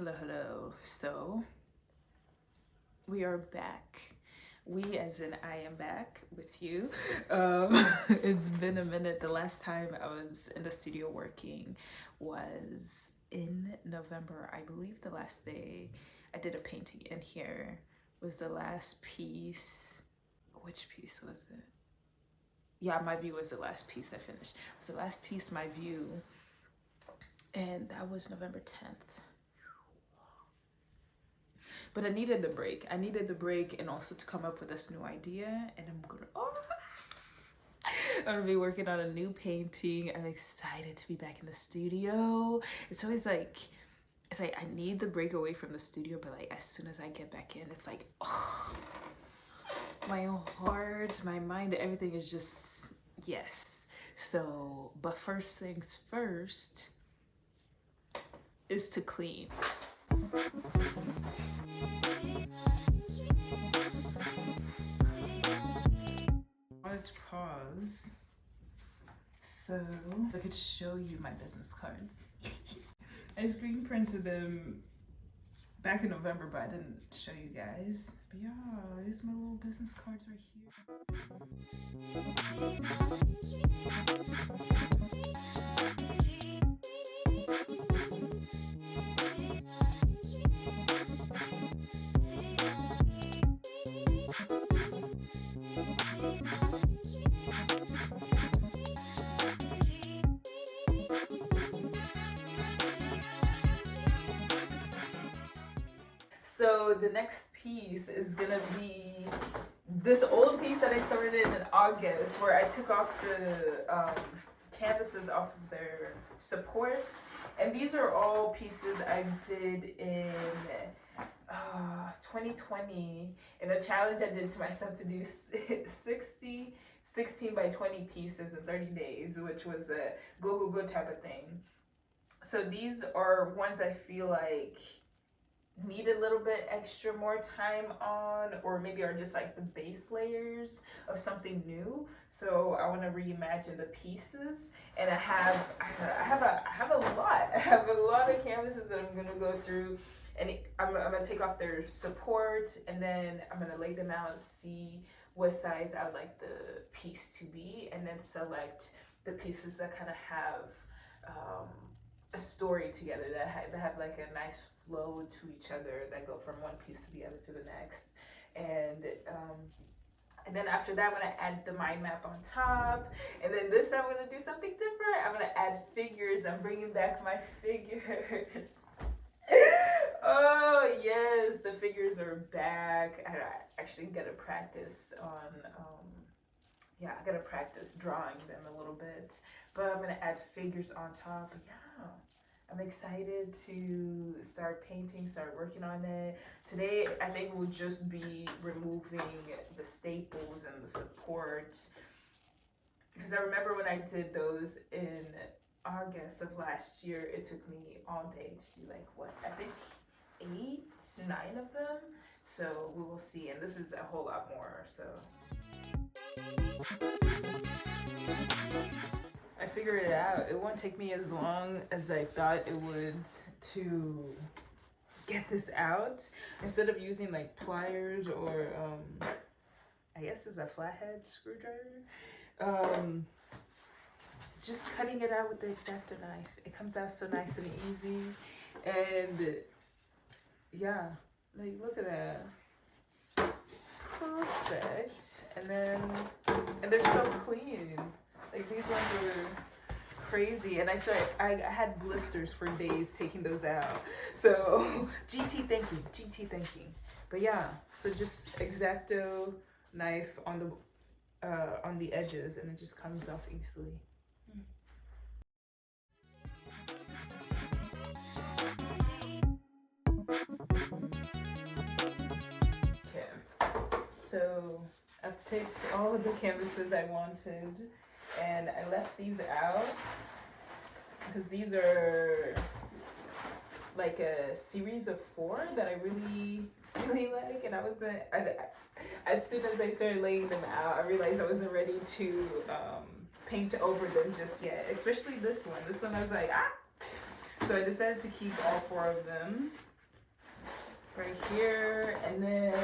Hello. So we are back. We, as in I am back with you. It's been a minute. The last time I was in the studio working was in November. I believe the last day I did a painting in here was the last piece. Which piece was it? Yeah, my view was the last piece I finished. It was the last piece, my view. And that was November 10th. But I needed the break. I needed the break and also to come up with this new idea. And I'm gonna be working on a new painting. I'm excited to be back in the studio. It's always like, it's like I need the break away from the studio, but like as soon as I get back in, it's like, oh, my heart, my mind, everything is just, yes. So, but first things first is to clean. Let's pause so I could show you my business cards. I screen printed them back in November, but I didn't show you guys. But yeah, these are my little business cards right So the next piece is gonna be this old piece that I started in August, where I took off the canvases off of their support, and these are all pieces I did in 2020 in a challenge I did to myself to do 16 by 20 pieces in 30 days, which was a go type of thing. So these are ones I feel like need a little bit extra more time on, or maybe are just like the base layers of something new. So I want to reimagine the pieces, and I have a lot of canvases that I'm gonna go through, and I'm gonna take off their support, and then I'm gonna lay them out, see what size I would like the piece to be, and then select the pieces that kind of have a story together, that have like a nice flow to each other, that go from one piece to the other to the next. And then after that, I'm gonna add the mind map on top. And then this time I'm gonna do something different. I'm gonna add figures. I'm bringing back my figures. Oh yes, the figures are back. I actually gotta practice on I gotta practice drawing them a little bit, but I'm gonna add figures on top. Yeah, I'm excited to start painting, start working on it. Today, I think we'll just be removing the staples and the support, because I remember when I did those in August of last year, it took me all day to do like what, I think 8, 9 of them. So we will see, and this is a whole lot more, so. I figured it out. It won't take me as long as I thought it would to get this out. Instead of using like pliers or I guess it's a flathead screwdriver, just cutting it out with the X-Acto knife. It comes out so nice and easy, and yeah, like look at that. Perfect. And they're so clean. Like these ones were crazy, and I had blisters for days taking those out. So GT thinking. But yeah, so just X-Acto knife on the edges, and it just comes off easily. So I've picked all of the canvases I wanted, and I left these out because these are like a series of 4 that I really like, and as soon as I started laying them out, I realized I wasn't ready to paint over them just yet, especially this one. I was like, So I decided to keep all 4 of them right here. And then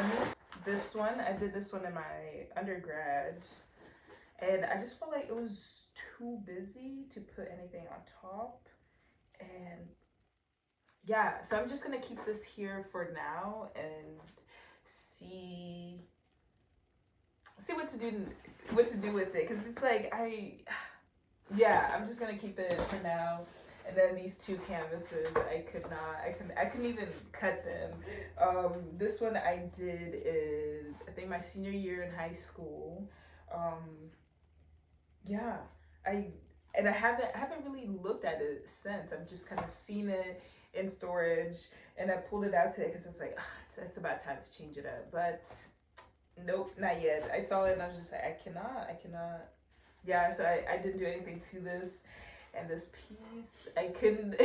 this one, I did this one in my undergrad. And I just felt like it was too busy to put anything on top. And yeah, so I'm just gonna keep this here for now and see what to do with it, because it's like I'm just gonna keep it for now. And then these 2 canvases, I couldn't even cut them. This one I did in, I think, my senior year in high school. I haven't really looked at it since. I've just kind of seen it in storage, and I pulled it out today because it's like, it's about time to change it up. But nope, not yet. I saw it and I was just like, I cannot. Yeah, so I didn't do anything to this. And this piece, I couldn't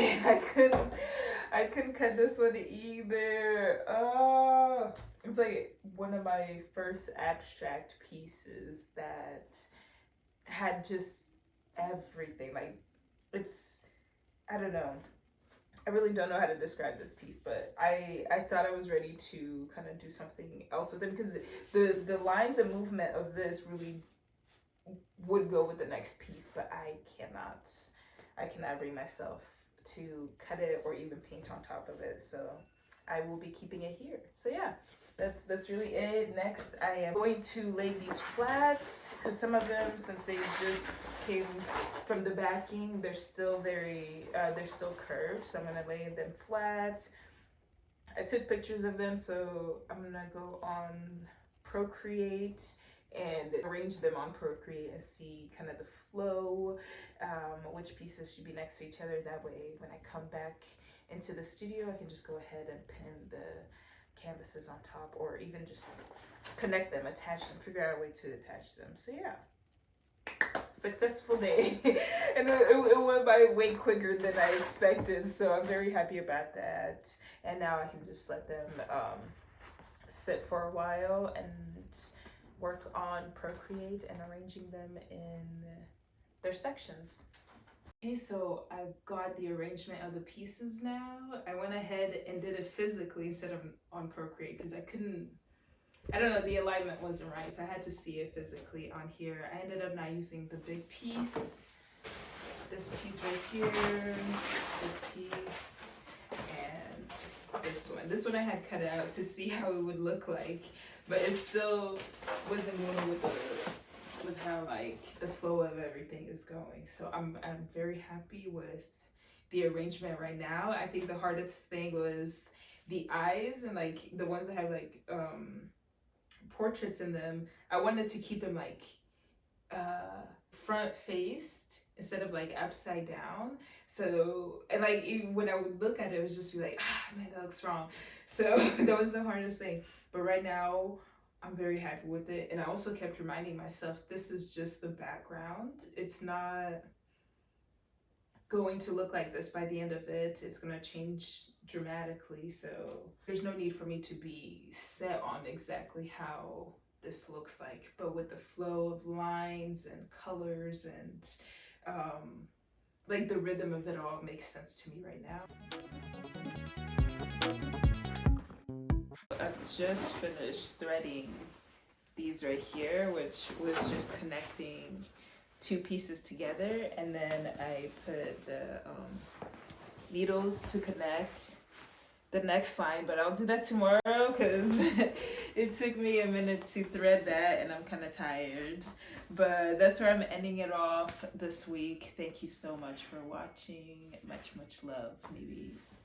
cut this one either. Oh, it's like one of my first abstract pieces that had just everything. Like, I don't know. I really don't know how to describe this piece, but I thought I was ready to kind of do something else with it, because the lines and movement of this really would go with the next piece, but I cannot bring myself to cut it or even paint on top of it. So I will be keeping it here. So yeah, that's really it. Next, I am going to lay these flat, because some of them, since they just came from the backing, they're still they're still curved. So I'm gonna lay them flat. I took pictures of them, so I'm gonna go on Procreate and arrange them on Procreate and see kind of the flow, which pieces should be next to each other. That way, when I come back into the studio, I can just go ahead and pin the canvases on top, or even just connect them, attach them, figure out a way to attach them. So yeah, successful day. And it went by way quicker than I expected, so I'm very happy about that. And now I can just let them sit for a while and work on Procreate and arranging them in their sections. Okay, so I've got the arrangement of the pieces now. I went ahead and did it physically instead of on Procreate, because I don't know, the alignment wasn't right, so I had to see it physically on here. I ended up not using the big piece, this piece right here, this piece, and this one. This one I had cut out to see how it would look like, but it still wasn't going with how like the flow of everything is going. So I'm very happy with the arrangement right now. I think the hardest thing was the eyes, and like the ones that have like portraits in them. I wanted to keep them like front faced instead of like upside down. So, and like when I would look at it, it was just be like, man, that looks wrong. So that was the hardest thing. But right now, I'm very happy with it. And I also kept reminding myself, this is just the background. It's not going to look like this by the end of it. It's going to change dramatically. So there's no need for me to be set on exactly how this looks like. But with the flow of lines and colors and like the rhythm of it all makes sense to me right now. I've just finished threading these right here, which was just connecting 2 pieces together, and then I put the needles to connect the next line, but I'll do that tomorrow because it took me a minute to thread that and I'm kind of tired. But that's where I'm ending it off this week. Thank you so much for watching. Much love, Nibizi.